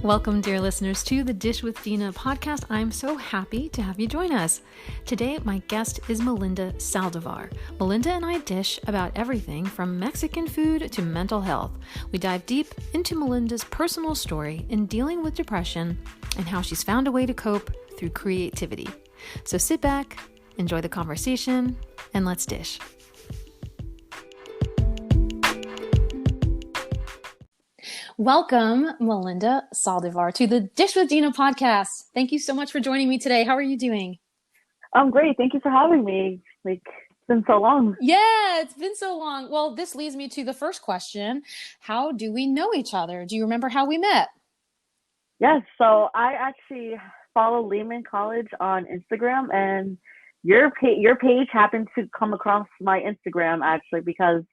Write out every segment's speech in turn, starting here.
Welcome, dear listeners, to the Dish with Dina podcast. I'm so happy to have you join us. Today, my guest is Melinda Saldivar. Melinda and I dish about everything from Mexican food to mental health. We dive deep into Melinda's personal story in dealing with depression and how she's found a way to cope through creativity. So sit back, enjoy the conversation, and let's dish. Welcome, Melinda Saldivar, to the Dish with Dina podcast. Thank you so much for joining me today. How are you doing? I'm great. Thank you for having me. It's been so long. Yeah, it's been so long. Well, this leads me to the first question. How do we know each other? Do you remember how we met? Yes. So I actually follow Lehman College on Instagram, and your page happened to come across my Instagram actually because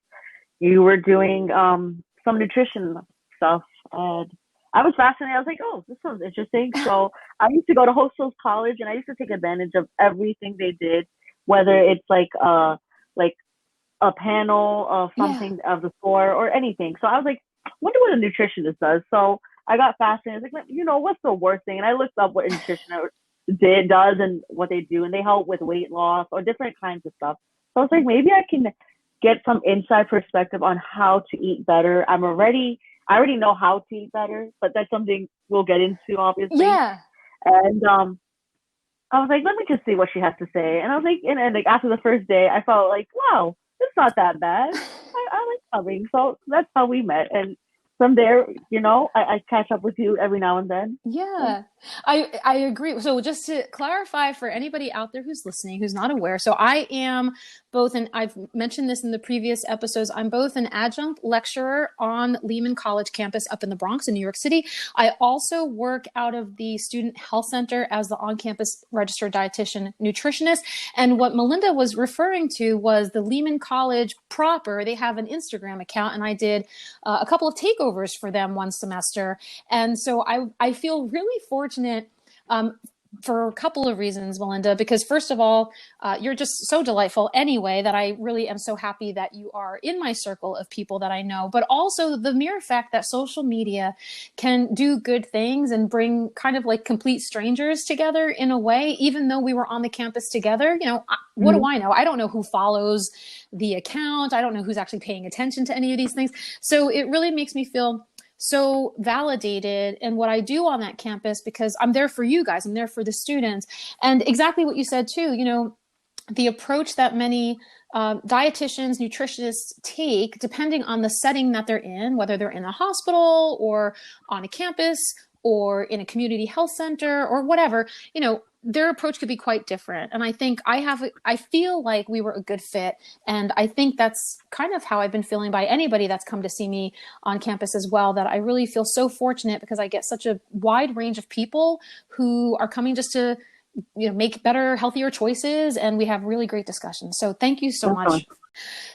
you were doing some nutrition stuff, and I was fascinated. I was like, oh, this sounds interesting. So I used to go to Hostels College, and I used to take advantage of everything they did, whether it's like a panel of something of the store or anything. So I was like, I wonder what a nutritionist does. So I got fascinated. I was like, what's the worst thing? And I looked up what a nutritionist does and what they do, and they help with weight loss or different kinds of stuff. So I was like, maybe I can get some inside perspective on how to eat better. I already know how to eat better, but that's something we'll get into, obviously. Yeah. And I was like, let me just see what she has to say. And I was like, and like after the first day, I felt like, wow, it's not that bad. I like coming. So that's how we met. And from there, I catch up with you every now and then. Yeah, I agree. So just to clarify for anybody out there who's listening, who's not aware, so I am both, and I've mentioned this in the previous episodes, I'm both an adjunct lecturer on Lehman College campus up in the Bronx in New York City. I also work out of the Student Health Center as the on-campus registered dietitian nutritionist. And what Melinda was referring to was the Lehman College proper. They have an Instagram account, and I did a couple of takeovers for them one semester. And so I feel really fortunate for a couple of reasons, Melinda, because first of all, you're just so delightful anyway that I really am so happy that you are in my circle of people that I know, but also the mere fact that social media can do good things and bring kind of like complete strangers together in a way, even though we were on the campus together. What do I know? I don't know who follows the account. I don't know who's actually paying attention to any of these things. So it really makes me feel so validated in what I do on that campus because I'm there for you guys. I'm there for the students. And exactly what you said too, the approach that many dietitians, nutritionists take, depending on the setting that they're in, whether they're in a hospital or on a campus or in a community health center or whatever, their approach could be quite different. And I think I feel like we were a good fit. And I think that's kind of how I've been feeling by anybody that's come to see me on campus as well, that I really feel so fortunate because I get such a wide range of people who are coming just to, make better, healthier choices. And we have really great discussions. So thank you so much.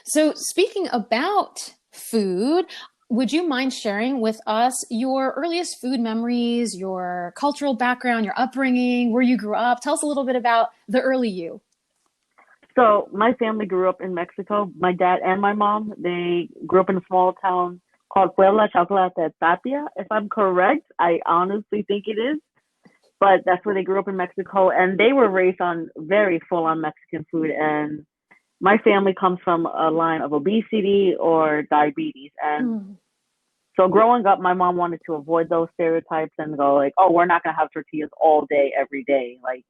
So speaking about food, would you mind sharing with us your earliest food memories, your cultural background, your upbringing, where you grew up? Tell us a little bit about the early you. So my family grew up in Mexico. My dad and my mom, they grew up in a small town called Puebla, Chocolate, Tapia. If I'm correct, I honestly think it is. But that's where they grew up in Mexico. And they were raised on very full-on Mexican food. And my family comes from a line of obesity or diabetes. And so growing up, my mom wanted to avoid those stereotypes and go like, oh, we're not going to have tortillas all day, every day. Like,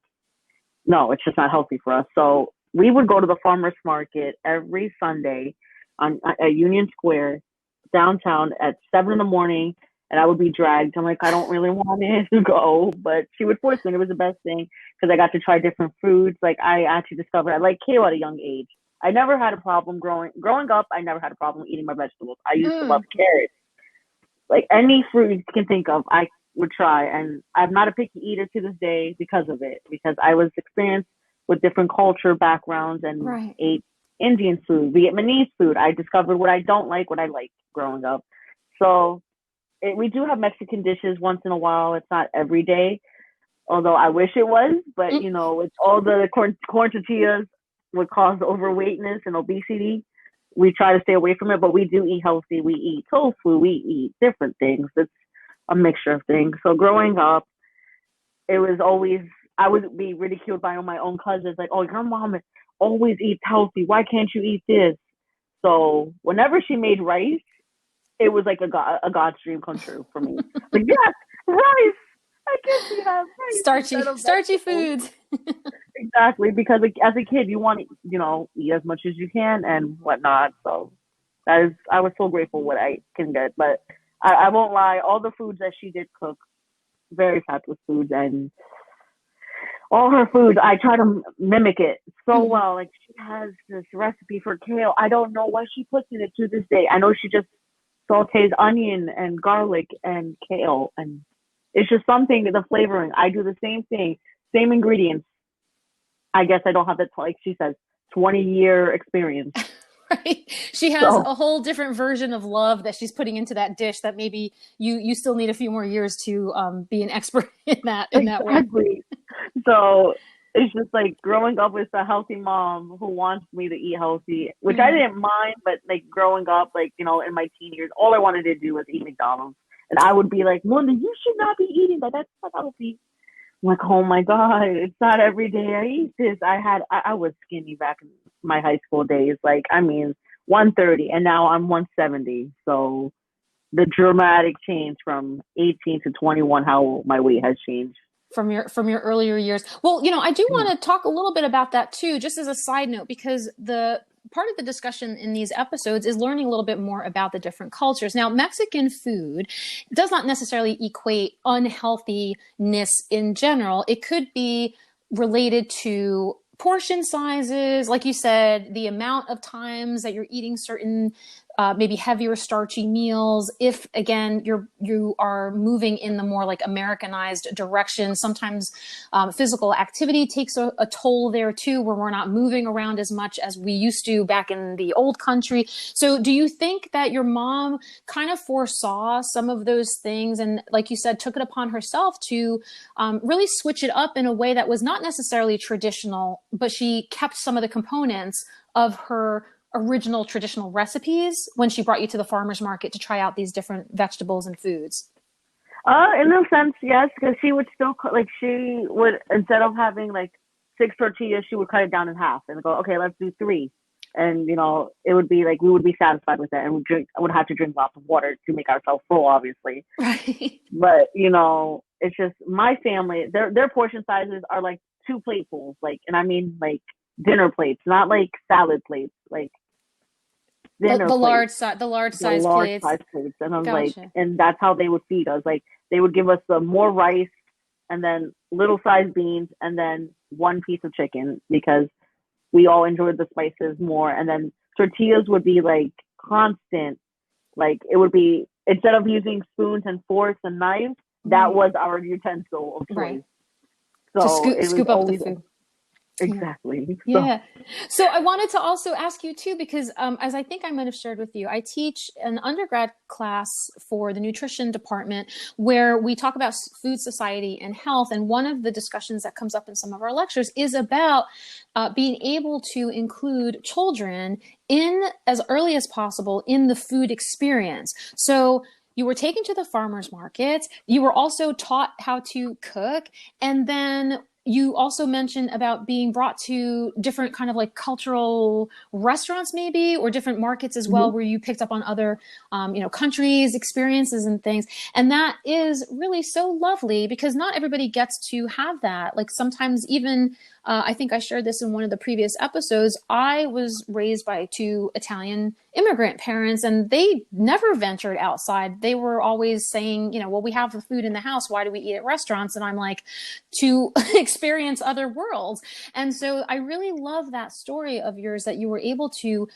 no, it's just not healthy for us. So we would go to the farmer's market every Sunday at Union Square downtown at 7 a.m. and I would be dragged. I'm like, I don't really want it to go, but she would force me. It was the best thing because I got to try different foods. Like I actually discovered I like kale at a young age. I never had a problem growing up. I never had a problem eating my vegetables. I used to love carrots. Like any fruit you can think of, I would try. And I'm not a picky eater to this day because of it, because I was experienced with different culture backgrounds and ate Indian food, Vietnamese food. I discovered what I don't like, what I like growing up. So we do have Mexican dishes once in a while. It's not every day, although I wish it was. But, it's all the corn tortillas would cause overweightness and obesity. We try to stay away from it, but we do eat healthy. We eat tofu. We eat different things. It's a mixture of things. So growing up, it was always, I would be ridiculed by my own cousins, like, oh, your mom always eats healthy. Why can't you eat this? So whenever she made rice, it was like a God's dream come true for me. Like, yes, rice. I guess we have rice instead of Starchy vegetables. foods. Exactly, because like, as a kid, you want to, eat as much as you can and whatnot. So I was so grateful what I can get. But I won't lie, all the foods that she did cook, very fabulous foods, and all her foods, I try to mimic it so well. Like, she has this recipe for kale. I don't know what she puts in it to this day. I know she just sautés onion and garlic and kale, and it's just something, the flavoring. I do the same thing, same ingredients. I guess I don't have that, like she says, 20-year experience. Right. She has So a whole different version of love that she's putting into that dish that maybe you still need a few more years to be an expert in that way. exactly. So it's just like growing up with a healthy mom who wants me to eat healthy, which I didn't mind, but like growing up, like, in my teen years, all I wanted to do was eat McDonald's. And I would be like, Melinda, you should not be eating that. That's not healthy. I'm like, oh my God, it's not every day I eat this. I was skinny back in my high school days. Like, I mean, 130, and now I'm 170. So the dramatic change from 18 to 21, how my weight has changed. From your earlier years. Well, I do want to talk a little bit about that too, just as a side note, because the part of the discussion in these episodes is learning a little bit more about the different cultures. Now, Mexican food does not necessarily equate unhealthiness in general. It could be related to portion sizes, like you said, the amount of times that you're eating certain maybe heavier starchy meals. If again you are moving in the more like Americanized direction, sometimes physical activity takes a toll there too, where we're not moving around as much as we used to back in the old country. So do you think that your mom kind of foresaw some of those things and, like you said, took it upon herself to really switch it up in a way that was not necessarily traditional, but she kept some of the components of her original traditional recipes when she brought you to the farmer's market to try out these different vegetables and foods? In a sense, yes, because she would still like, she would, instead of having like 6 tortillas, she would cut it down in half and go, okay, let's do 3. And it would be like, we would be satisfied with that, and I would have to drink lots of water to make ourselves full, obviously. Right. But it's just my family. Their portion sizes are like 2 platefuls, like, and I mean like dinner plates, not like salad plates, like dinner the large plates, size, the large the size large plates. size plates. And I'm like, Gotcha. and that's how they would feed us. Like, they would give us more rice, and then little sized beans, and then 1 piece of chicken, because we all enjoyed the spices more. And then tortillas would be like constant. Like, it would be, instead of using spoons and forks and knives, that was our utensil of choice. Right. So To scoop up the food. Exactly. Yeah. So I wanted to also ask you too, because as I think I might have shared with you, I teach an undergrad class for the nutrition department where we talk about food society and health. And one of the discussions that comes up in some of our lectures is about being able to include children in as early as possible in the food experience. So you were taken to the farmer's market. You were also taught how to cook. And then you also mentioned about being brought to different kind of like cultural restaurants maybe, or different markets as well, where you picked up on other, countries, experiences and things. And that is really so lovely, because not everybody gets to have that. Like, sometimes even, I think I shared this in one of the previous episodes, I was raised by 2 Italian immigrant parents, and they never ventured outside. They were always saying, well, we have the food in the house. Why do we eat at restaurants? And I'm like, to experience other worlds. And so I really love that story of yours, that you were able to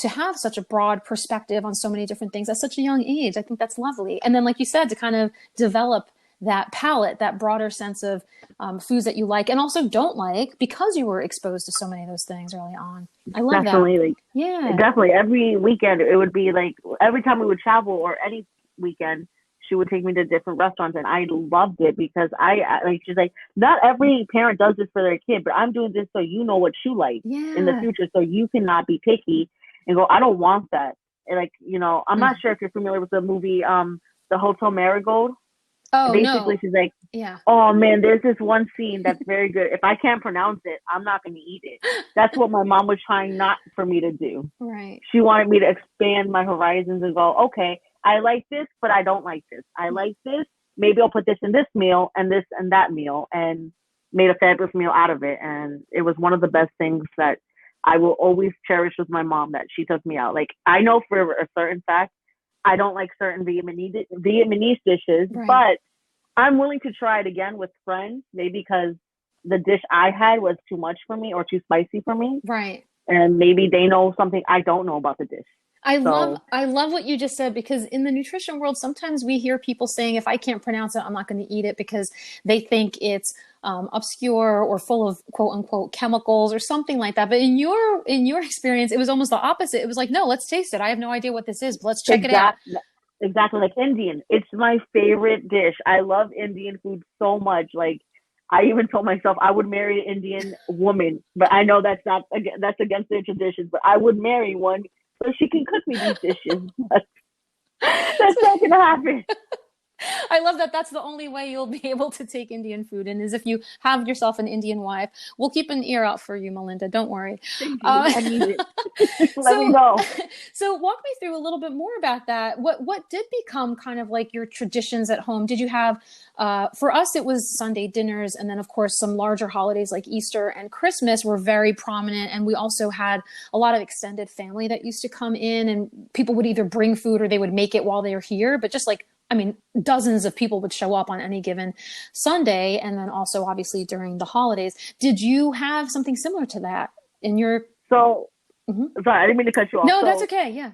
have such a broad perspective on so many different things at such a young age. I think that's lovely. And then, like you said, to kind of develop that palate, that broader sense of foods that you like and also don't like, because you were exposed to so many of those things early on. I love definitely, that. like, Yeah. definitely every weekend it would be like, every time we would travel, or any weekend, she would take me to different restaurants, and I loved it, because she's like, not every parent does this for their kid, but I'm doing this so you know what you like in the future, so you cannot be picky and go, I don't want that. And like, I'm not sure if you're familiar with the movie, The Hotel Marigold. Oh Basically, no. she's like, Yeah. oh man, there's this one scene that's very good. If I can't pronounce it, I'm not going to eat it. That's what my mom was trying not for me to do. Right. She wanted me to expand my horizons and go, okay, I like this, but I don't like this. I like this. Maybe I'll put this in this meal and this and that meal, and made a fabulous meal out of it. And it was one of the best things that I will always cherish with my mom, that she took me out. Like, I know for a certain fact, I don't like certain Vietnamese dishes, Right. but I'm willing to try it again with friends, maybe because the dish I had was too much for me or too spicy for me. Right. And maybe they know something I don't know about the dish. So I love what you just said, because in the nutrition world, sometimes we hear people saying, if I can't pronounce it, I'm not going to eat it, because they think it's obscure or full of quote unquote chemicals or something like that. But in your experience, it was almost the opposite. It was like, no, let's taste it. I have no idea what this is, but let's check it out. exactly like Indian. It's my favorite dish. I love Indian food so much. Like, I even told myself I would marry an Indian woman, but I know that's against their traditions. But I would marry one so she can cook me these dishes. But that's not gonna happen. I love that. That's the only way you'll be able to take Indian food in, is if you have yourself an Indian wife. We'll keep an ear out for you, Melinda. Don't worry. Thank you. Uh, I need it. Let me so, know. so walk me through a little bit more about that. What did become kind of like your traditions at home? Did you have, for us, it was Sunday dinners, and then of course some larger holidays like Easter and Christmas were very prominent, and we also had a lot of extended family that used to come in, and people would either bring food or they would make it while they were here. But just like, I mean, dozens of people would show up on any given Sunday, and then also obviously during the holidays. Did you have something similar to that in your? So Mhm. sorry, I didn't mean to cut you off. No, that's So okay. Yeah.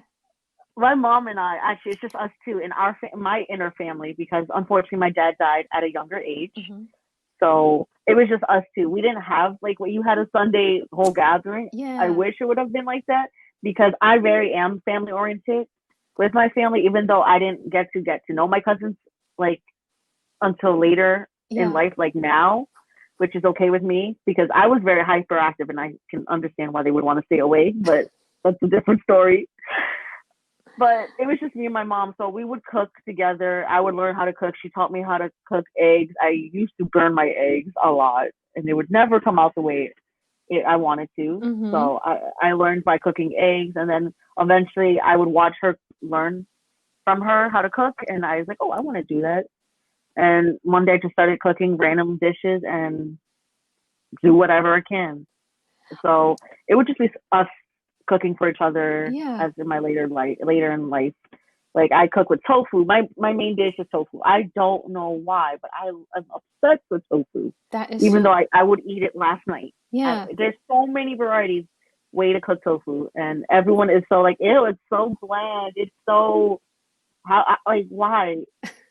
my mom and I, actually, it's just us two in my inner family, because unfortunately my dad died at a younger age. Hmm. So it was just us two. We didn't have like what you had, a Sunday whole gathering. I Yeah. wish it would have been like that, because I very am family oriented with my family, even though I didn't get to know my cousins like until later in Yeah. life, like now, which is okay with me, because I was very hyperactive and I can understand why they would want to stay away, but that's a different story. But it was just me and my mom, so we would cook together. I would learn how to cook. She taught me how to cook eggs. I used to burn my eggs a lot, and they would never come out the way I wanted to. Hmm. So I learned by cooking eggs, and then eventually I would watch her learn from her how to cook, and I was like, oh, I want to do that. And one day I just started cooking random dishes and do whatever I can. So it would just be us cooking for each other Yeah. as in my later in life. Like, I cook with tofu. My main dish is tofu. I don't know why, but I'm obsessed with tofu. That is Even so. though I would eat it last night. Yeah. There's so many varieties way to cook tofu, and everyone is so like, ew, it's so bland. It's so like, why?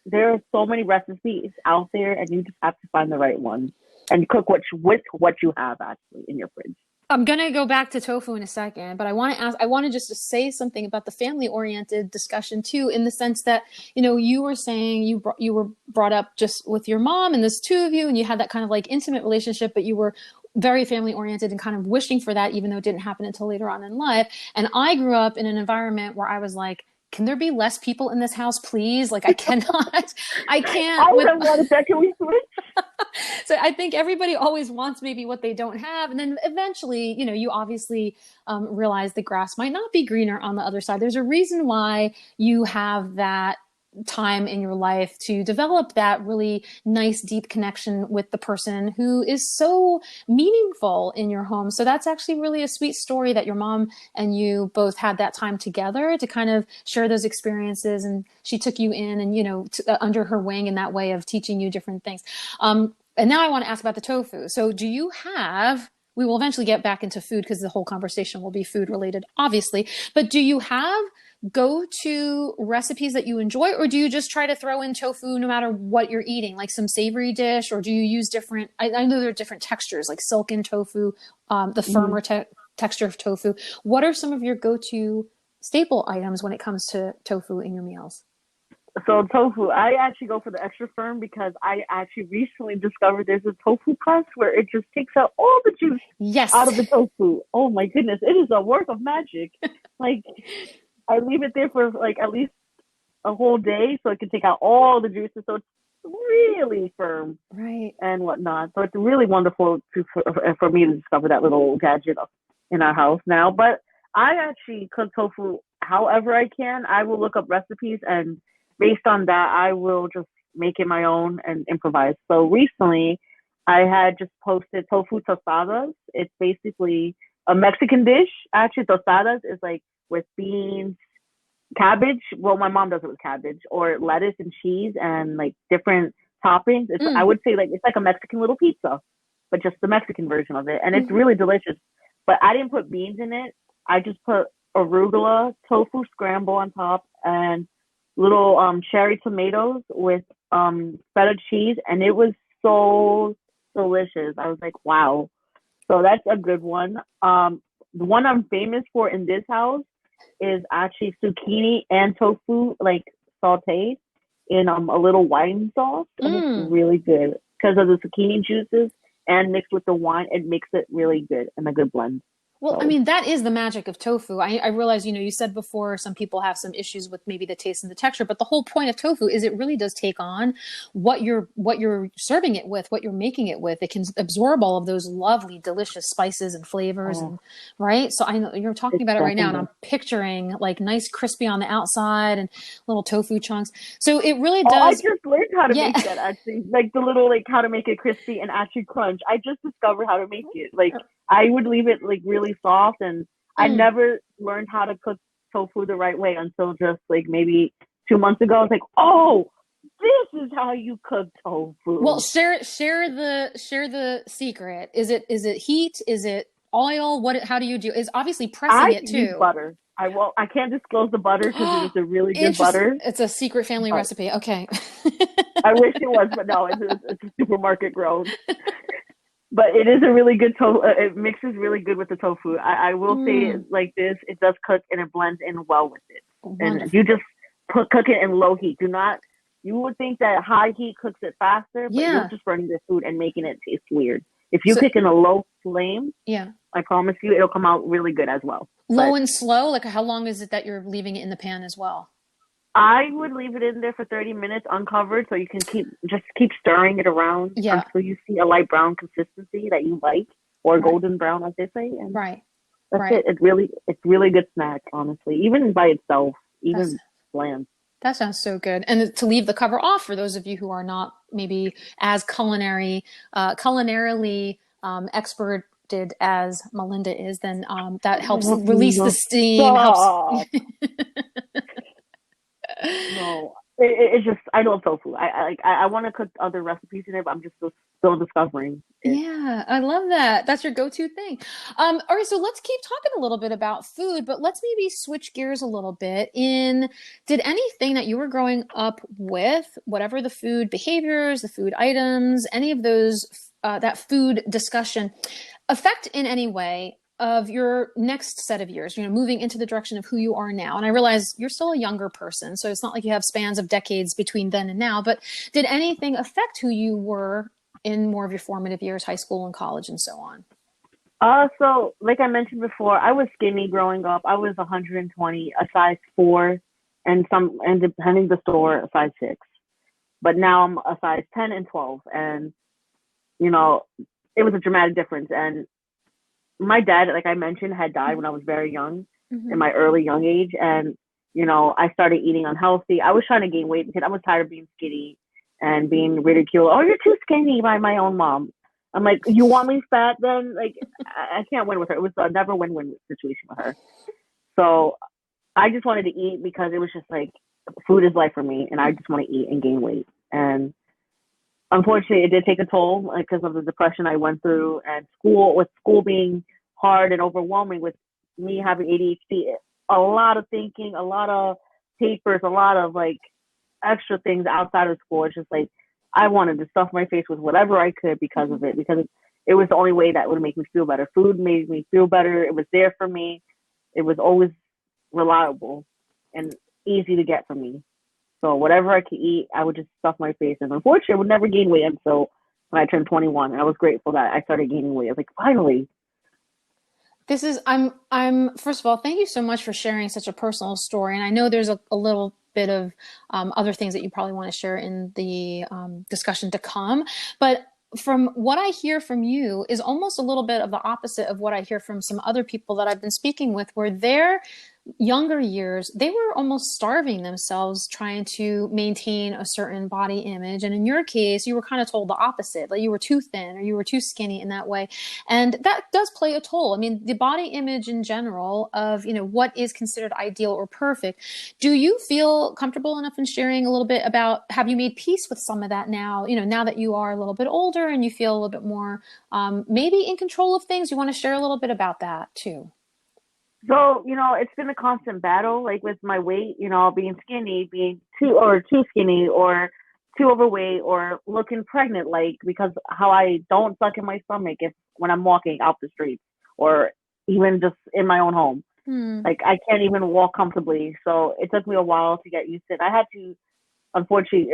There are so many recipes out there, and you just have to find the right one and cook with what you have actually in your fridge. I'm gonna go back to tofu in a second, but I want to just say something about the family-oriented discussion too, in the sense that, you were saying you were brought up just with your mom and there's two of you, and you had that kind of like intimate relationship, but you were very family-oriented and kind of wishing for that, even though it didn't happen until later on in life. And I grew up in an environment where I was like, can there be less people in this house, please? Like, I cannot, I can't I would with. have wanted that. Can we switch? So I think everybody always wants maybe what they don't have. And then eventually, you obviously realize the grass might not be greener on the other side. There's a reason why you have that time in your life to develop that really nice, deep connection with the person who is so meaningful in your home. So that's actually really a sweet story that your mom and you both had that time together to kind of share those experiences. And she took you in and, under her wing in that way of teaching you different things. And now I want to ask about the tofu. So do you have, we will eventually get back into food because the whole conversation will be food related, obviously, but do you have go-to recipes that you enjoy, or do you just try to throw in tofu no matter what you're eating, like some savory dish, or do you use different, I know there are different textures, like silken tofu, the firmer texture of tofu. What are some of your go-to staple items when it comes to tofu in your meals? So tofu, I actually go for the extra firm, because I actually recently discovered there's a tofu press where it just takes out all the juice out Yes. of the tofu. Oh my goodness, it is a work of magic. Like, I leave it there for like at least a whole day so it can take out all the juices. So really firm Right. and whatnot. So it's really wonderful for me to discover that little gadget in our house now. But I actually cook tofu however I can. I will look up recipes, and based on that, I will just make it my own and improvise. So recently, I had just posted tofu tostadas. It's basically a Mexican dish. Actually, tostadas is like with beans, cabbage. Well, my mom does it with cabbage or lettuce and cheese and like different toppings. It's I Mm. would say like it's like a Mexican little pizza, but just the Mexican version of it, and it's Hmm. really delicious. But I didn't put beans in it. I just put arugula, tofu scramble on top, and little cherry tomatoes with feta cheese, and it was so delicious. I was like, wow. So that's a good one. The one I'm famous for in this house is actually zucchini and tofu, like sauteed in a little wine sauce, and it's Mm. really good because of the zucchini juices and mixed with the wine. It makes it really good and a good blend. Well, I So mean, that is the magic of tofu. I realize, you said before some people have some issues with maybe the taste and the texture, but the whole point of tofu is it really does take on what you're serving it with, what you're making it with. It can absorb all of those lovely, delicious spices and flavors, oh, and right. So I know you're talking it's about it right now, and definitely. I'm picturing like nice crispy on the outside and little tofu chunks. So it really Oh, I does. just learned how to Yeah. make that actually. Like the little like how to make it crispy and actually crunch. I just discovered how to make it. Like I would leave it like really soft, and I Mm. never learned how to cook tofu the right way until just like maybe 2 months ago. I was like, oh, this is how you cook Well, tofu. share the secret. Is it heat? Is it oil? How do you do? Is obviously pressing I it use too. butter. I can't disclose the butter because it is a really good Interesting. butter, It's a secret family but recipe. Okay. I wish it was, but no, it's a supermarket grown. But it is a really good tofu. It mixes really good with the tofu. I will say it Mm, like this: it does cook and it blends in well with it. And you wonderful. just cook it in low heat. Do not. You would think that high heat cooks it faster, but you're Yeah. just burning the food and making it taste weird. If you So cook in a low flame, yeah, I promise you, it'll come out really good as well. low But and slow. Like how long is it that you're leaving it in the pan as well? I would leave it in there for 30 minutes uncovered so you can keep stirring it around Yeah. until you see a light brown consistency that you like, or Right. golden brown as they say, and Right. that's Right. it. It's really good snack, honestly. Even by itself, That's even bland. That sounds so good. And to leave the cover off for those of you who are not maybe as culinarily experted as Melinda is, then that helps release the No, steam, helps. stop. No, it's just I love tofu. I want to cook other recipes in it, but I'm just still discovering it. Yeah, I love that. That's your go-to thing. All right, so let's keep talking a little bit about food, but let's maybe switch gears a little bit. Did anything that you were growing up with, whatever the food behaviors, the food items, any of those, that food discussion, affect in any way of your next set of years, moving into the direction of who you are now? And I realize you're still a younger person, so it's not like you have spans of decades between then and now, but did anything affect who you were in more of your formative years, high school and college and so on? So like I mentioned before, I was skinny growing up. I was 120, a size 4, and depending the store, a size 6. But now I'm a size 10 and 12, and you know, it was a dramatic difference. And my dad, like I mentioned, had died when I was very young, in Mm-hmm. my early young age, and I started eating unhealthy. I was trying to gain weight because I was tired of being skinny and being ridiculed. Oh, you're too skinny by my own mom. I'm like, you want me fat then? Like, I can't win with her. It was a never win-win situation with her. So I just wanted to eat because it was just like food is life for me, and I just want to eat and gain weight. And unfortunately, it did take a toll because of the depression I went through, and school being hard and overwhelming with me having ADHD. A lot of thinking, a lot of papers, a lot of like extra things outside of school. It's just like I wanted to stuff my face with whatever I could because Mm-hmm. of it, because it was the only way that would make me feel better. Food made me feel better. It was there for me. It was always reliable and easy to get for me. So whatever I could eat, I would just stuff my face. And unfortunately, I would never gain weight until when I turned 21. And I was grateful that I started gaining weight. I was like, finally. I'm first of all, thank you so much for sharing such a personal story. And I know there's a little bit of other things that you probably want to share in the discussion to come. But from what I hear from you is almost a little bit of the opposite of what I hear from some other people that I've been speaking with, where their younger years, they were almost starving themselves trying to maintain a certain body image. And in your case, you were kind of told the opposite, like you were too thin or you were too skinny in that way. And that does play a toll. I mean, the body image in general of, what is considered ideal or perfect. Do you feel comfortable enough in sharing a little bit about, have you made peace with some of that now, now that you are a little bit older and you feel a little bit more maybe in control of things? You want to share a little bit about that too? So, it's been a constant battle, like with my weight, being skinny, being too skinny or too overweight or looking pregnant, like, because how I don't suck in my stomach when I'm walking out the streets or even just in my own home. Like, I can't even walk comfortably. So it took me a while to get used to it. I had to, unfortunately,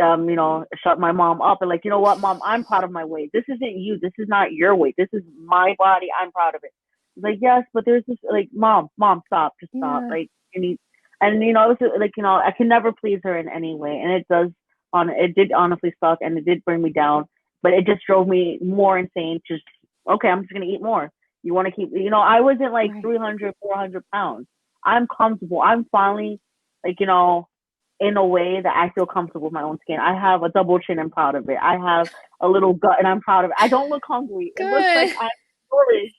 shut my mom up and like, you know what, Mom, I'm proud of my weight. This isn't you. This is not your weight. This is my body. I'm proud of it. Like, yes, but there's this, like, mom, stop, just stop. Yeah. Like, you need, and, it was like, I can never please her in any way. And it did honestly suck and it did bring me down, but it just drove me more insane. Just, okay, I'm just going to eat more. You want to keep, I wasn't like Right. 300, 400 pounds. I'm comfortable. I'm finally, like, in a way that I feel comfortable with my own skin. I have a double chin and proud of it. I have a little gut and I'm proud of it. I don't look hungry. Good. It looks like I'm nourished.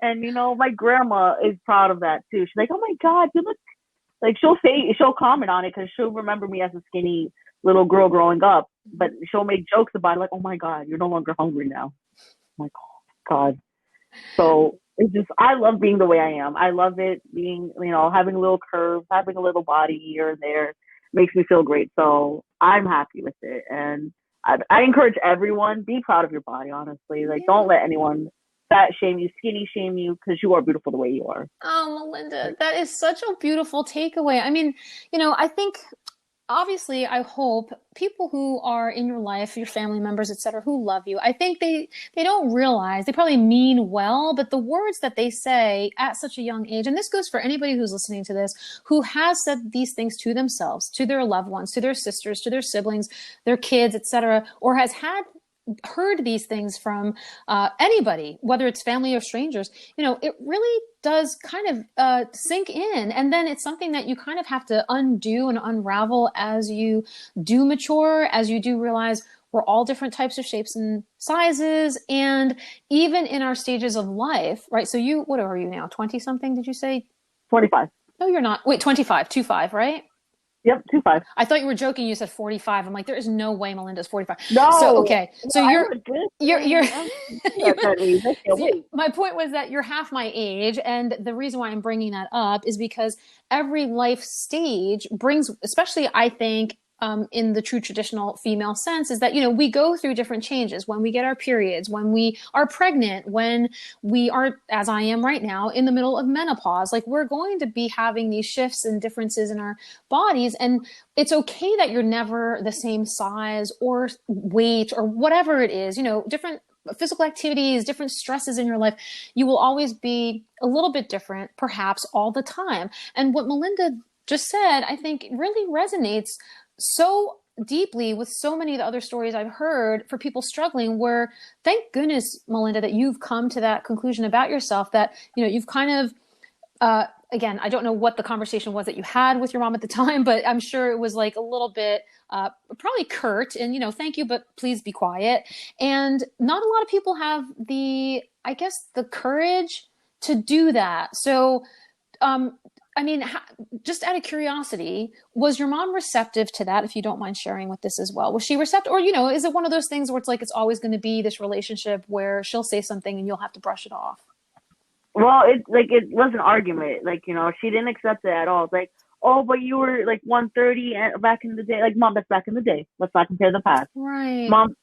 And, my grandma is proud of that too. She's like, oh my God, you look like, she'll comment on it because she'll remember me as a skinny little girl growing up, but she'll make jokes about it like, oh my God, you're no longer hungry now. I'm like, oh God. So it's just, I love being the way I am. I love it being, having a little curve, having a little body here and there makes me feel great. So I'm happy with it. And I encourage everyone, be proud of your body, honestly. Like, don't let anyone fat shame you, skinny shame you, because you are beautiful the way you are. Oh, Melinda, that is such a beautiful takeaway. I mean, I think obviously I hope people who are in your life, your family members, etc., who love you, I think they don't realize, they probably mean well, but the words that they say at such a young age, and this goes for anybody who's listening to this, who has said these things to themselves, to their loved ones, to their sisters, to their siblings, their kids, etc., or has heard these things from anybody, whether it's family or strangers, it really does kind of sink in. And then it's something that you kind of have to undo and unravel as you do mature, as you do realize we're all different types of shapes and sizes. And even in our stages of life, right? So what are you now? 20 something, did you say? 25. No, you're not. Wait, 25, 25, right? Yep, 25. I thought you were joking. You said 45. I'm like, there is no way Melinda's 45. No. So, okay. So you're wait. My point was that you're half my age. And the reason why I'm bringing that up is because every life stage brings, especially I think, in the true traditional female sense, is that, we go through different changes when we get our periods, when we are pregnant, when we are, as I am right now, in the middle of menopause. Like, we're going to be having these shifts and differences in our bodies. And it's okay that you're never the same size or weight or whatever it is, different physical activities, different stresses in your life. You will always be a little bit different, perhaps all the time. And what Melinda just said, I think really resonates so deeply with so many of the other stories I've heard for people struggling, where thank goodness, Melinda, that you've come to that conclusion about yourself, that, you've kind of, again, I don't know what the conversation was that you had with your mom at the time, but I'm sure it was like a little bit, probably curt and, thank you, but please be quiet. And not a lot of people have the courage to do that. So, I mean, just out of curiosity, was your mom receptive to that? If you don't mind sharing with this as well, was she receptive, or, is it one of those things where it's like, it's always going to be this relationship where she'll say something and you'll have to brush it off? Well, it was an argument. Like, she didn't accept it at all. It's like, oh, but you were like 130 back in the day. Like, Mom, that's back in the day. Let's not compare the past. Right. Mom,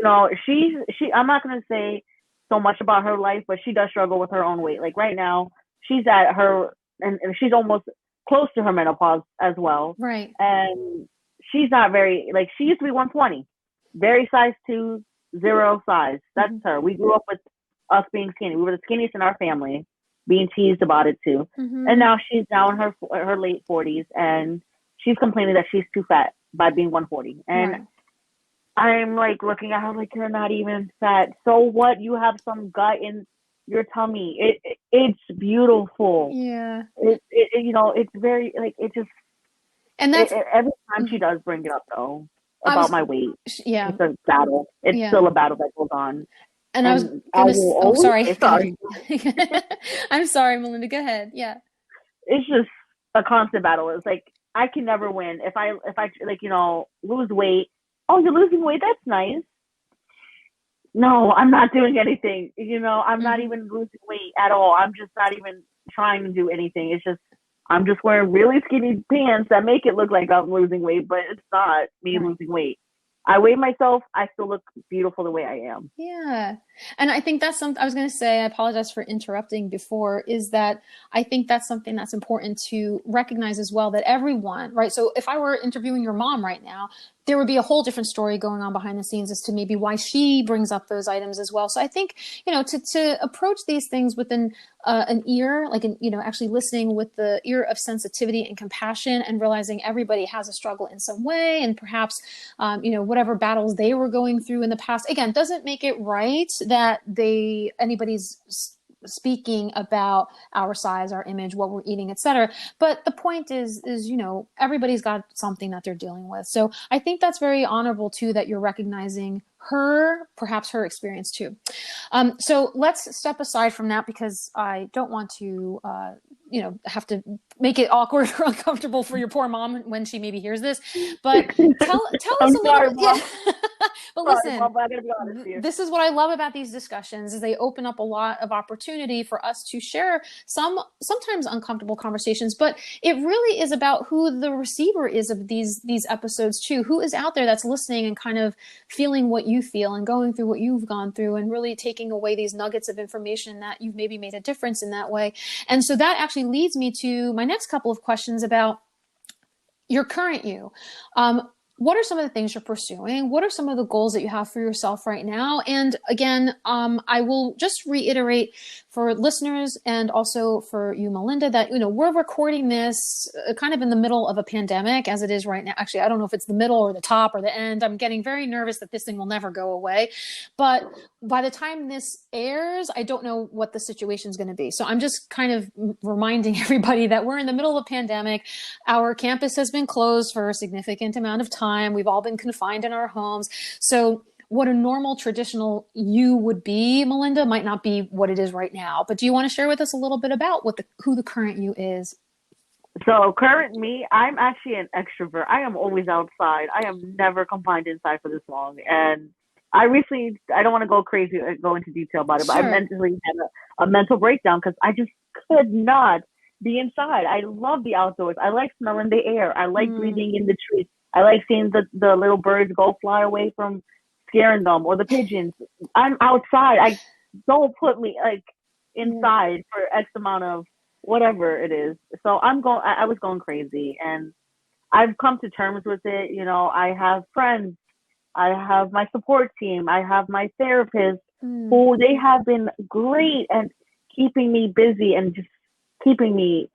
I'm not going to say so much about her life, but she does struggle with her own weight. Like, right now, she's at her, and she's almost close to her menopause as well. Right. And she's not very, like, she used to be 120, very size 2, 0 size. That's her. We grew up with us being skinny. We were the skinniest in our family, being teased about it too. And now she's now in her late 40s, and she's complaining that she's too fat by being 140. And Right. I'm like looking at her like, you're not even fat. So what? You have some gut in your tummy. It's beautiful. Yeah. It's very like it just And that's every time she does bring it up though I about was my weight, yeah. it's a battle. It's Yeah. still a battle that goes on, And I was and I gonna will oh, always sorry. say Go sorry. ahead. I'm sorry, Melinda. Go ahead. Yeah. It's just a constant battle. It's like I can never win if I like lose weight. Oh, you're losing weight. That's nice. No, I'm not doing anything. I'm not Hmm. even losing weight at all. I'm just not even trying to do anything. It's just I'm just wearing really skinny pants that make it look like I'm losing weight, but it's not me Right. losing weight. I weigh myself. I still look beautiful the way I am. Yeah. And I think that's something I was going to say. I apologize for interrupting before, is that I think that's something that's important to recognize as well, that everyone, right? So if I were interviewing your mom right now, there would be a whole different story going on behind the scenes as to maybe why she brings up those items as well. So I think, to approach these things with an ear, like, actually listening with the ear of sensitivity and compassion, and realizing everybody has a struggle in some way, and perhaps, whatever battles they were going through in the past, again, doesn't make it right that anybody's speaking about our size, our image, what we're eating, etc. But the point is, everybody's got something that they're dealing with. So I think that's very honorable too, that you're recognizing perhaps her experience too. So let's step aside from that, because I don't want to, have to make it awkward or uncomfortable for your poor mom when she maybe hears this. But tell us I'm a little sorry, bit. mom. Yeah. But Sorry, listen, mom. I gotta be honest here. this is what I love about these discussions, is they open up a lot of opportunity for us to share sometimes uncomfortable conversations, but it really is about who the receiver is of these episodes too. Who is out there that's listening and kind of feeling what you feel and going through what you've gone through, and really taking away these nuggets of information that you've maybe made a difference in that way. And so that actually leads me to my next couple of questions about your current you. What are some of the things you're pursuing? What are some of the goals that you have for yourself right now? And again, I will just reiterate for listeners and also for you, Melinda, that, we're recording this kind of in the middle of a pandemic, as it is right now. Actually, I don't know if it's the middle or the top or the end. I'm getting very nervous that this thing will never go away. But by the time this airs, I don't know what the situation is going to be. So I'm just kind of reminding everybody that we're in the middle of a pandemic. Our campus has been closed for a significant amount of time. We've all been confined in our homes. So what a normal traditional you would be, Melinda, might not be what it is right now. But do you want to share with us a little bit about who the current you is? So current me, I'm actually an extrovert. I am always outside. I am never confined inside for this long. And I don't want to go crazy, go into detail about it, but I Sure. mentally had a mental breakdown because I just could not be inside. I love the outdoors. I like smelling the air. I like Mm, breathing in the trees. I like seeing the little birds go fly away from scaring them, or the pigeons. I'm outside. Don't put me like yeah. inside for X amount of whatever it is. So I was going crazy, and I've come to terms with it. I have friends, I have my support team, I have my therapist, Mm, who they have been great at keeping me busy and just keeping me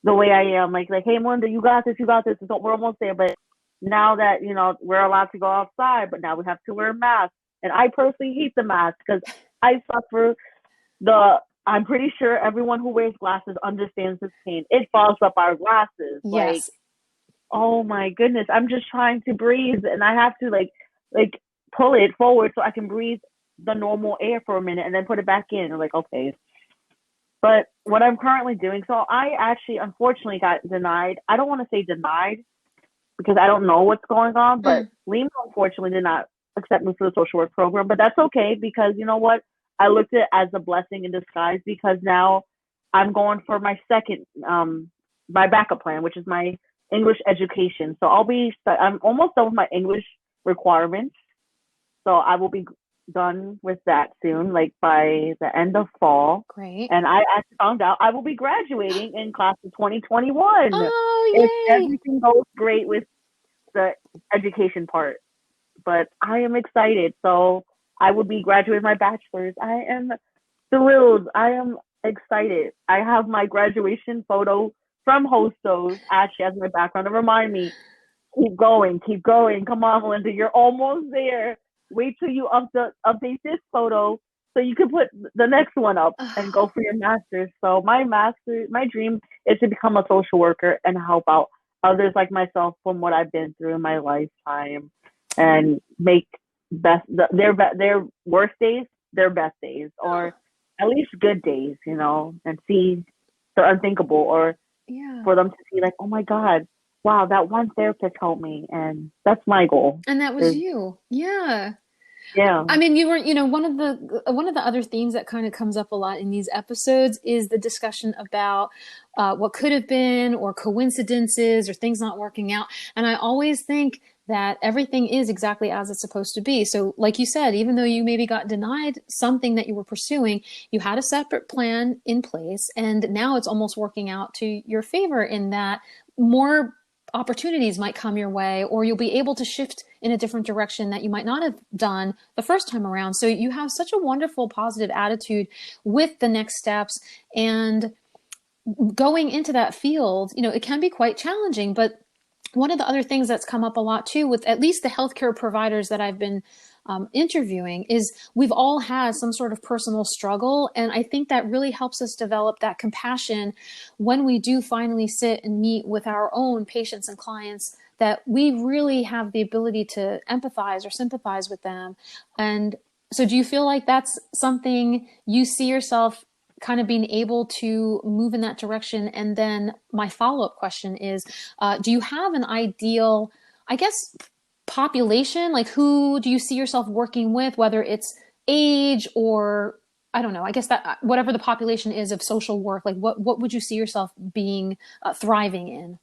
the way I am. Like, hey, Melinda, you got this, you got this. So we're almost there. But now that, we're allowed to go outside, but now we have to wear masks. And I personally hate the mask because I suffer I'm pretty sure everyone who wears glasses understands this pain. It fogs up our glasses. Like, yes. oh my goodness, I'm just trying to breathe and I have to like pull it forward so I can breathe the normal air for a minute and then put it back in. Like, okay. But what I'm currently doing, so I actually unfortunately got denied. I don't want to say denied because I don't know what's going on, but Mm, Lehman unfortunately did not accept me for the social work program. But that's okay because you know what? I looked at it as a blessing in disguise because now I'm going for my second, my backup plan, which is my English education. So I'm almost done with my English requirements. So I will be done with that soon, like by the end of fall. great. And I actually found out I will be graduating in class of 2021 if Oh, yay. everything goes great with the education part. But I am excited. So I will be graduating my bachelor's. I am thrilled. I am excited. I have my graduation photo from Hostos, actually, as my background to remind me, keep going, keep going. Come on, Melinda, you're almost there. Wait till you update this photo so you can put the next one up and go for your master's. So my dream is to become a social worker and help out others like myself from what I've been through in my lifetime, and make their worst days their best days, or at least good days, and see the unthinkable, or Yeah. for them to see like, oh my God, wow, that one therapist helped me, and that's my goal. And that was you. Yeah. Yeah. I mean, one of the other themes that kind of comes up a lot in these episodes is the discussion about what could have been, or coincidences, or things not working out. And I always think that everything is exactly as it's supposed to be. So like you said, even though you maybe got denied something that you were pursuing, you had a separate plan in place, and now it's almost working out to your favor in that more opportunities might come your way, or you'll be able to shift in a different direction that you might not have done the first time around. So you have such a wonderful, positive attitude with the next steps. And going into that field, it can be quite challenging. But one of the other things that's come up a lot too, with at least the healthcare providers that I've been interviewing, is we've all had some sort of personal struggle. And I think that really helps us develop that compassion when we do finally sit and meet with our own patients and clients, that we really have the ability to empathize or sympathize with them. And so do you feel like that's something you see yourself kind of being able to move in that direction? And then my follow-up question is, do you have an ideal, I guess, population? Like, who do you see yourself working with, whether it's age or, I don't know, I guess that whatever the population is of social work, like what would you see yourself being thriving in?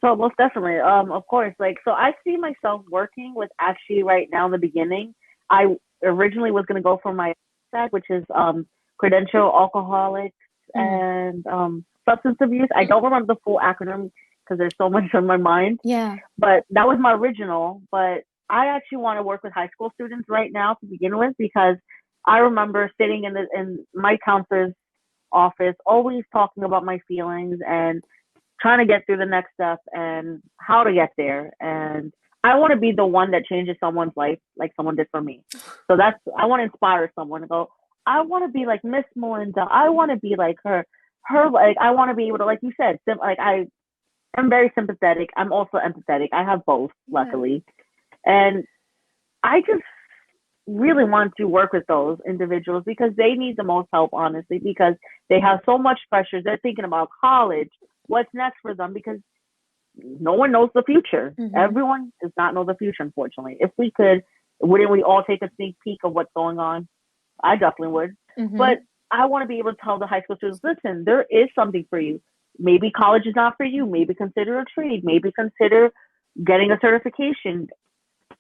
So most definitely, of course, so I see myself working with, actually right now in the beginning, I originally was going to go for my SAC, which is credential alcoholics and substance abuse. I don't remember the full acronym because there's so much on my mind. Yeah. But that was my original. But I actually want to work with high school students right now to begin with, because I remember sitting in my counselor's office, always talking about my feelings and trying to get through the next step and how to get there. And I want to be the one that changes someone's life like someone did for me. So I want to inspire someone to go, I want to be like Miss Melinda. I want to be like her, like, I want to be able to, like you said, I'm very sympathetic. I'm also empathetic. I have both, luckily. And I just really want to work with those individuals because they need the most help, honestly, because they have so much pressure. They're thinking about college, what's next for them, because no one knows the future. Everyone does not know the future, unfortunately. If we could, wouldn't we all take a sneak peek of what's going on? I definitely would. But I want to be able to tell the high school students, listen, there is something for you. Maybe college is not for you. Maybe consider a trade. Maybe consider getting a certification.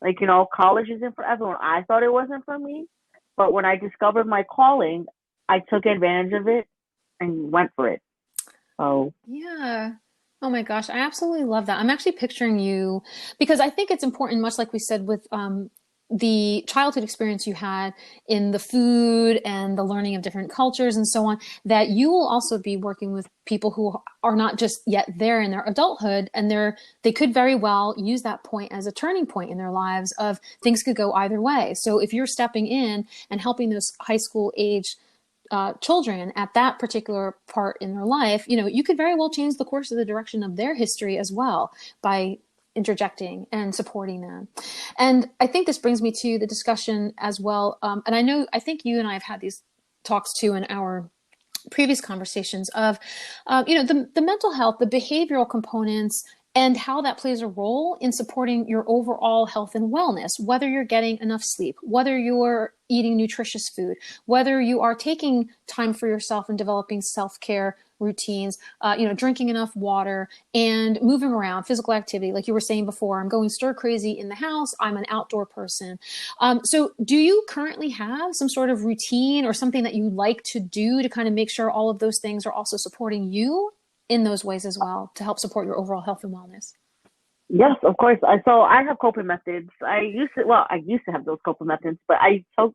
Like, college isn't for everyone. I thought it wasn't for me. But when I discovered my calling, I took advantage of it and went for it. So yeah. Oh my gosh, I absolutely love that. I'm actually picturing you, because I think it's important, much like we said with the childhood experience you had in the food and the learning of different cultures and so on, that you will also be working with people who are not just yet there in their adulthood, and they could very well use that point as a turning point in their lives of things could go either way. So if you're stepping in and helping those high school age children at that particular part in their life, you could very well change the course of the direction of their history as well by interjecting and supporting them. And I think this brings me to the discussion as well. And I think you and I have had these talks too in our previous conversations of, the mental health, the behavioral components, and how that plays a role in supporting your overall health and wellness, whether you're getting enough sleep, whether you're eating nutritious food, whether you are taking time for yourself and developing self-care routines, drinking enough water and moving around, physical activity. Like you were saying before, I'm going stir crazy in the house. I'm an outdoor person. So do you currently have some sort of routine or something that you like to do to kind of make sure all of those things are also supporting you in those ways as well to help support your overall health and wellness? Yes, of course. So I have coping methods. I used to have those coping methods, but I took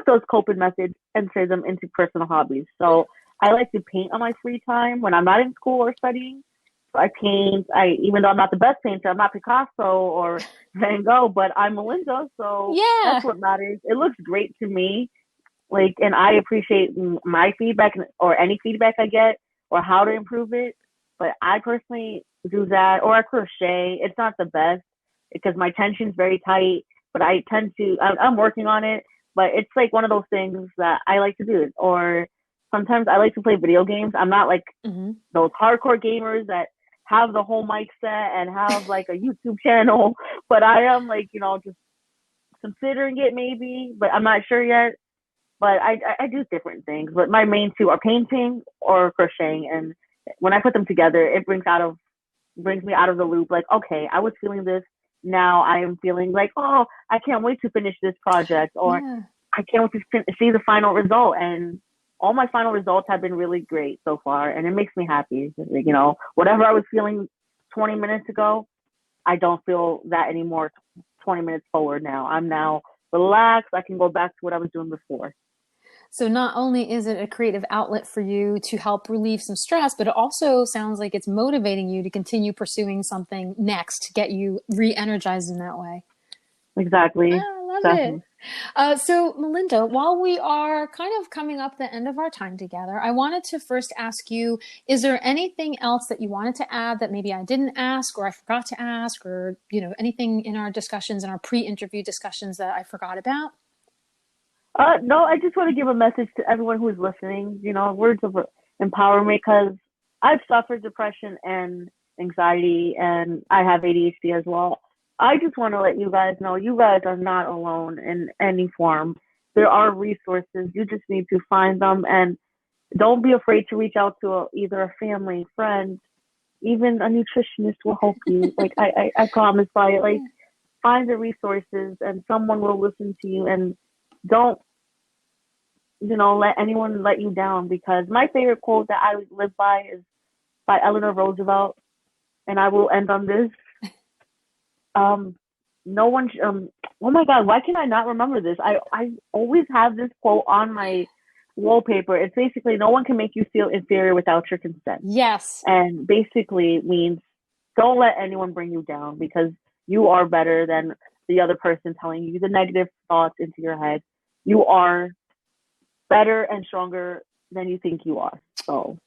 those coping methods and turned them into personal hobbies. So I like to paint on my free time when I'm not in school or studying. So I paint. Even though I'm not the best painter, I'm not Picasso or Van Gogh, but I'm Melinda, so Yeah. that's what matters. It looks great to me. Like, and I appreciate my feedback or any feedback I get or how to improve it. But I personally do that, or I crochet. It's not the best because my tension's very tight, but I tend to, I'm working on it, but it's like one of those things that I like to do. Or sometimes I like to play video games. I'm not like Mm-hmm. those hardcore gamers that have the whole mic set and have like a YouTube channel, but I am like, just considering it maybe, but I'm not sure yet. But I do different things. But my main two are painting or crocheting. And when I put them together, it brings me out of the loop. Like, okay, I was feeling this. Now I am feeling like, oh, I can't wait to finish this project, or Yeah. I can't wait to see the final result. And all my final results have been really great so far, and it makes me happy. Whatever I was feeling 20 minutes ago, I don't feel that anymore. 20 minutes forward now, I'm now relaxed. I can go back to what I was doing before. So not only is it a creative outlet for you to help relieve some stress, but it also sounds like it's motivating you to continue pursuing something next to get you re-energized in that way. Exactly. I love it. Exactly. So, Melinda, while we are kind of coming up the end of our time together, I wanted to first ask you, is there anything else that you wanted to add that maybe I didn't ask or I forgot to ask, or, anything in our discussions, in our pre-interview discussions that I forgot about? No, I just want to give a message to everyone who is listening, words of empowerment, because I've suffered depression and anxiety, and I have ADHD as well. I just want to let you guys know you guys are not alone in any form. There are resources. You just need to find them, and don't be afraid to reach out to either a family, friend, even a nutritionist will help you. Like, I promise by it. Like, find the resources, and someone will listen to you, and don't let anyone let you down, because my favorite quote that I live by is by Eleanor Roosevelt, and I will end on this. No one, oh my God, why can I not remember this? I always have this quote on my wallpaper. It's basically, no one can make you feel inferior without your consent. Yes. And basically means don't let anyone bring you down, because you are better than the other person telling you the negative thoughts into your head. You are better and stronger than you think you are. So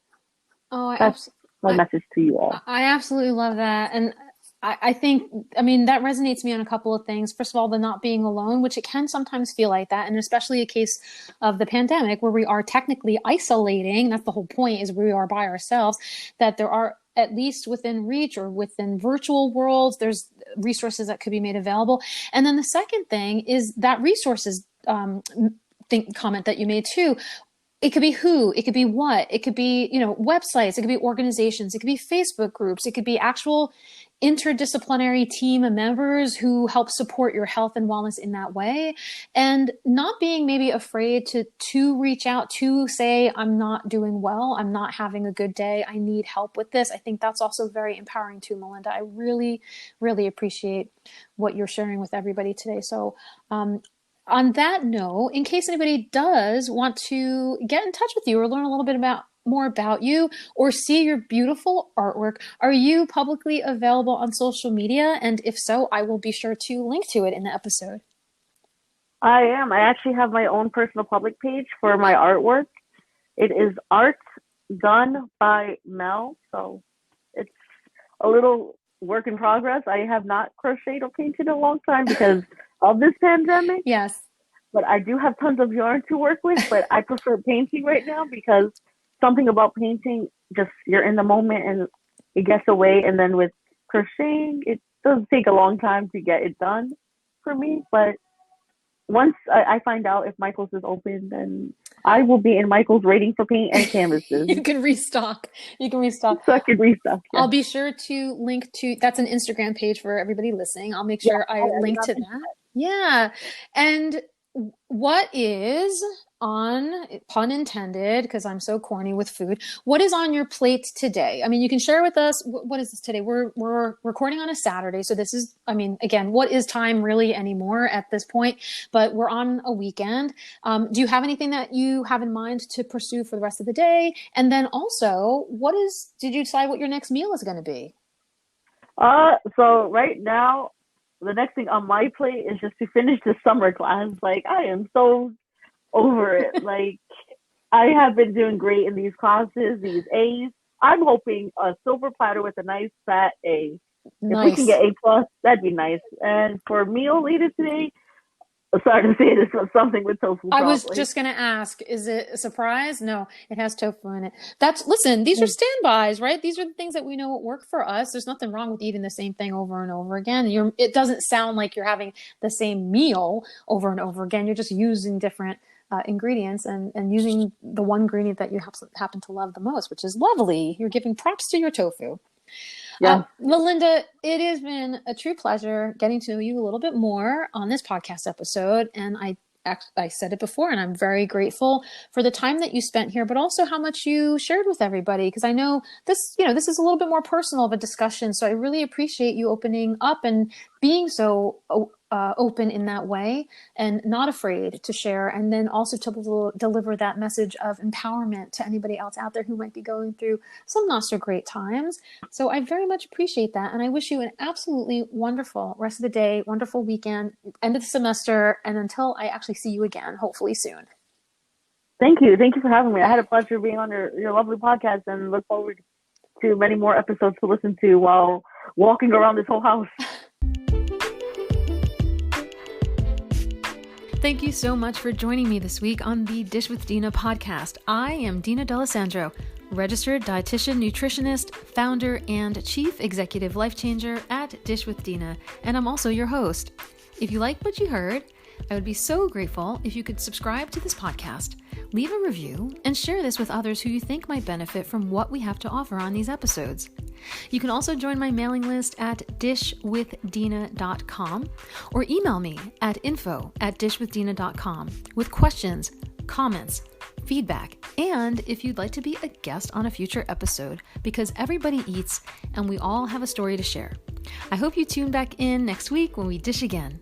that's my message to you all. I absolutely love that. And I think, that resonates me on a couple of things. First of all, the not being alone, which it can sometimes feel like that. And especially a case of the pandemic where we are technically isolating. That's the whole point, is we are by ourselves, that there are, at least within reach or within virtual worlds, there's resources that could be made available. And then the second thing is that resources, comment that you made too. It could be who, it could be what, it could be, websites, it could be organizations, it could be Facebook groups, it could be actual interdisciplinary team members who help support your health and wellness in that way. And not being maybe afraid to reach out, to say, I'm not doing well, I'm not having a good day, I need help with this. I think that's also very empowering too, Melinda. I really, really appreciate what you're sharing with everybody today. So, on that note, in case anybody does want to get in touch with you or learn a little bit more about you or see your beautiful artwork, are you publicly available on social media? And if so, I will be sure to link to it in the episode. I am. I actually have my own personal public page for my artwork. It is Art Done by Mel. So it's a little work in progress. I have not crocheted or painted in a long time because of this pandemic. Yes. But I do have tons of yarn to work with, but I prefer painting right now, because something about painting, just you're in the moment and it gets away. And then with crocheting, it does take a long time to get it done for me. But once I find out if Michael's is open, then I will be in Michael's waiting for paint and canvases. You can restock. So I can restock. Yeah. I'll be sure to link to, that's an Instagram page for everybody listening. I'll make sure I link to that. Yeah. And what is on, pun intended, because I'm so corny with food, what is on your plate today? I mean, you can share with us, what is this today? We're recording on a Saturday. So this is, I mean, again, what is time really anymore at this point? But we're on a weekend. Do you have anything that you have in mind to pursue for the rest of the day? And then also, did you decide what your next meal is going to be? So right now, the next thing on my plate is just to finish the summer class. Like, I am so over it. Like, I have been doing great in these classes, these A's. I'm hoping a silver platter with a nice fat A. Nice. If we can get A+, that'd be nice. And for meal later today, sorry to say this, but something with tofu. I was just going to ask, is it a surprise? No, it has tofu in it. Listen, these are standbys, right? These are the things that we know what work for us. There's nothing wrong with eating the same thing over and over again. It doesn't sound like you're having the same meal over and over again. You're just using different ingredients and using the one ingredient that you happen to love the most, which is lovely. You're giving props to your tofu. Yeah. Melinda, it has been a true pleasure getting to know you a little bit more on this podcast episode. And I said it before, and I'm very grateful for the time that you spent here, but also how much you shared with everybody. Because I know this is a little bit more personal of a discussion. So I really appreciate you opening up and being so open in that way and not afraid to share, and then also to deliver that message of empowerment to anybody else out there who might be going through some not so great times. So I very much appreciate that. And I wish you an absolutely wonderful rest of the day, wonderful weekend, end of the semester, and until I actually see you again, hopefully soon. Thank you. Thank you for having me. I had a pleasure being on your lovely podcast, and look forward to many more episodes to listen to while walking around this whole house. Thank you so much for joining me this week on the Dish with Dina podcast. I am Dina D'Alessandro, registered dietitian, nutritionist, founder, and chief executive life changer at Dish with Dina, and I'm also your host. If you like what you heard, I would be so grateful if you could subscribe to this podcast, leave a review, and share this with others who you think might benefit from what we have to offer on these episodes. You can also join my mailing list at dishwithdina.com or email me at info@dishwithdina.com with questions, comments, feedback, and if you'd like to be a guest on a future episode, because everybody eats and we all have a story to share. I hope you tune back in next week when we dish again.